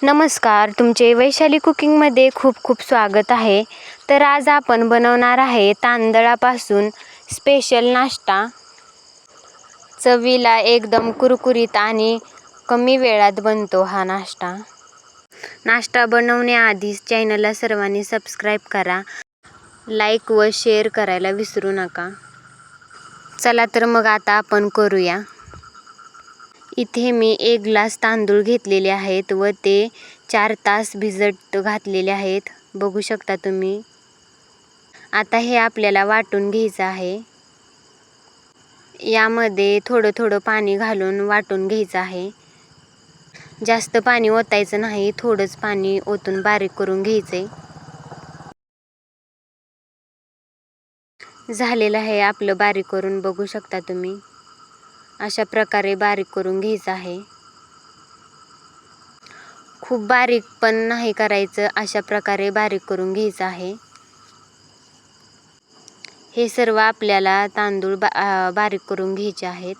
नमस्कार, तुमचे वैशाली कुकिंगमध्ये खूप खूप स्वागत आहे. तर आज आपण बनवणार आहे तांदळापासून स्पेशल नाश्ता. चवीला एकदम कुरकुरीत आणि कमी वेळात बनतो हा नाश्ता. नाश्ता बनवण्याआधी चॅनलला सर्वांनी सबस्क्राईब करा, लाईक व शेअर करायला विसरू नका. चला तर मग आता आपण करूया. इथे मी 1 ग्लास तांदूळ घेतलेले आहेत व ते 4 तास भिजत घातलेले आहेत. बघू शकता तुम्ही. आता हे आपल्याला वाटून घ्यायचं आहे. यामध्ये थोडं थोडं पाणी घालून वाटून घ्यायचं आहे. जास्त पाणी ओतायचं नाही, थोडंच पाणी ओतून बारीक करून घ्यायचंय. झालेलं आहे आपलं बारीक करून, बघू शकता तुम्ही. अशा प्रकारे बारीक करून घ्यायचं आहे. खूप बारीक पण नाही करायचं, अशा प्रकारे बारीक करून घ्यायचं आहे. हे सर्व आपल्याला तांदूळ बारीक करून घ्यायचे आहेत.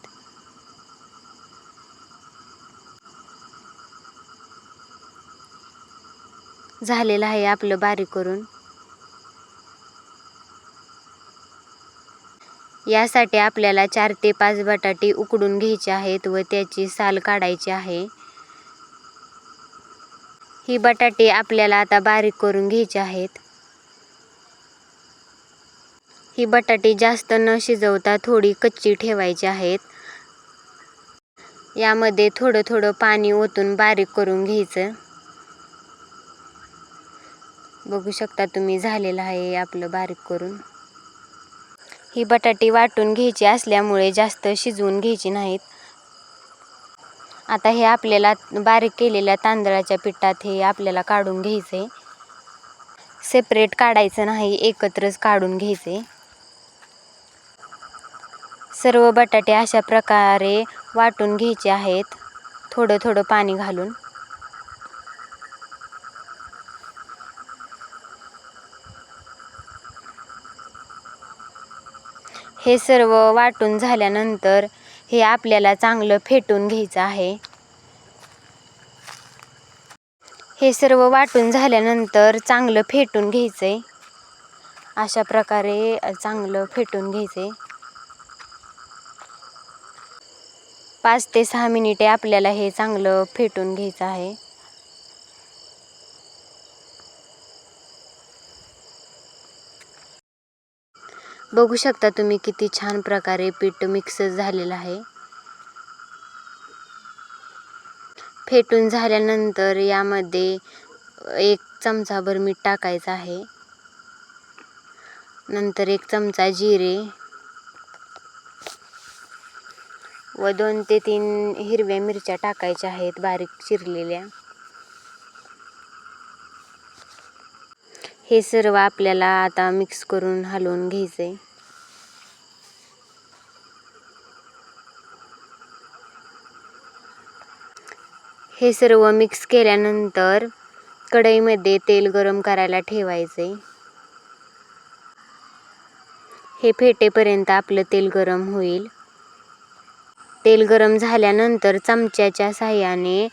झालेलं आहे आपलं बारीक करून. यासाठी आपल्याला 4 ते 5 बटाटे उकडून घ्यायचे आहेत व त्याची साल काढायची आहे. ही बटाटे आपल्याला आता बारीक करून घ्यायचे आहेत. ही बटाटे जास्त न शिजवता थोडी कच्ची ठेवायची आहेत. यामध्ये थोडं थोडं पाणी ओतून बारीक करून घ्यायचं. बघू शकता तुम्ही, झालेलं आहे आपलं बारीक करून. ही बटाटे वाटून घ्यायची असल्यामुळे जास्त शिजवून घ्यायची नाहीत. आता हे आपल्याला बारीक केलेल्या तांदळाच्या पिठात हे आपल्याला काढून घ्यायचे. सेपरेट काढायचं नाही, एकत्रच काढून घ्यायचे. सर्व बटाटे अशा प्रकारे वाटून घ्यायचे आहेत, थोडं थोडं पाणी घालून. हे सर्व वाटून झाल्यानंतर हे आपल्याला चांगलं फेटून घ्यायचं आहे. हे सर्व वाटून झाल्यानंतर चांगलं फेटून घ्यायचंय. अशा प्रकारे चांगलं फेटून घ्यायचंय. 5 ते 6 मिनिटे आपल्याला हे चांगलं फेटून घ्यायचं आहे. बघू शकता तुम्ही किती छान प्रकारे पीठ मिक्स झालेलं आहे. फेटून झाल्यानंतर यामध्ये 1 चमचाभर मीठ टाकायचं आहे. नंतर 1 चमचा जिरे व 2 ते 3 हिरव्या मिरच्या टाकायच्या आहेत, बारीक चिरलेल्या. हे सर्व आपल्याला आता मिक्स करून हलवून घ्यायचंय. हे सर्व मिक्स केल्यानंतर कढईमध्ये तेल गरम करायला ठेवायचे. हे फेटेपर्यंत आपलं तेल गरम होईल. तेल गरम झाल्यानंतर चमच्याच्या साहाय्याने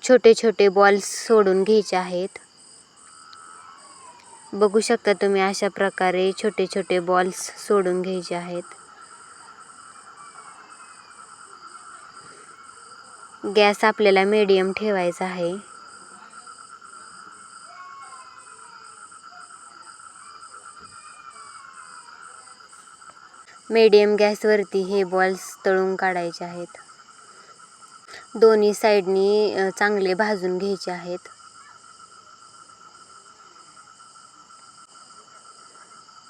छोटे छोटे बॉल्स सोडून घ्यायचे आहेत. बघू शकता तुम्ही, अशा प्रकारे छोटे छोटे बॉल्स सोडून घ्यायचे आहेत. गॅस आपल्याला मीडियम ठेवायचा आहे. मीडियम गॅसवरती हे बॉल्स तळून काढायचे आहेत. दोन्ही साईडनी चांगले भाजून घ्यायचे आहेत.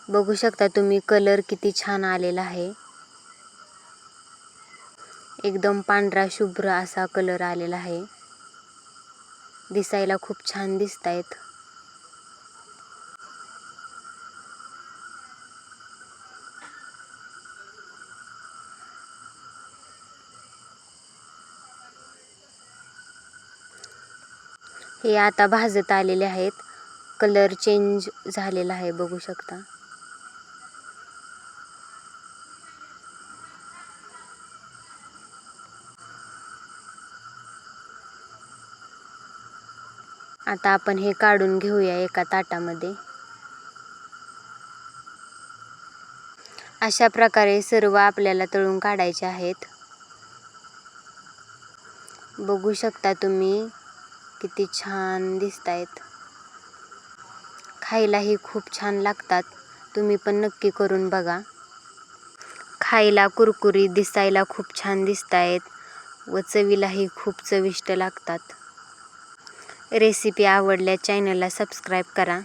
बघू शकता तुम्ही, कलर किती छान आलेला आहे. एकदम पांढरा शुभ्र असा कलर आलेला आहे. दिसायला खूप छान दिसतायत. हे आता भाजत आलेले आहेत. कलर चेंज झालेला आहे, बघू शकता. आता आपण हे काढून घेऊया एका ताटामध्ये. अशा प्रकारे सर्व आपल्याला तळून काढायचे आहेत. बघू शकता तुम्ही किती छान दिसतायत. खायलाही खूप छान लागतात. तुम्ही पण नक्की करून बघा. खायला कुरकुरीत, दिसायला खूप छान दिसतायत व चवीलाही खूप चविष्ट लागतात. रेसिपी आवडल्यास चॅनलला सबस्क्राईब करा.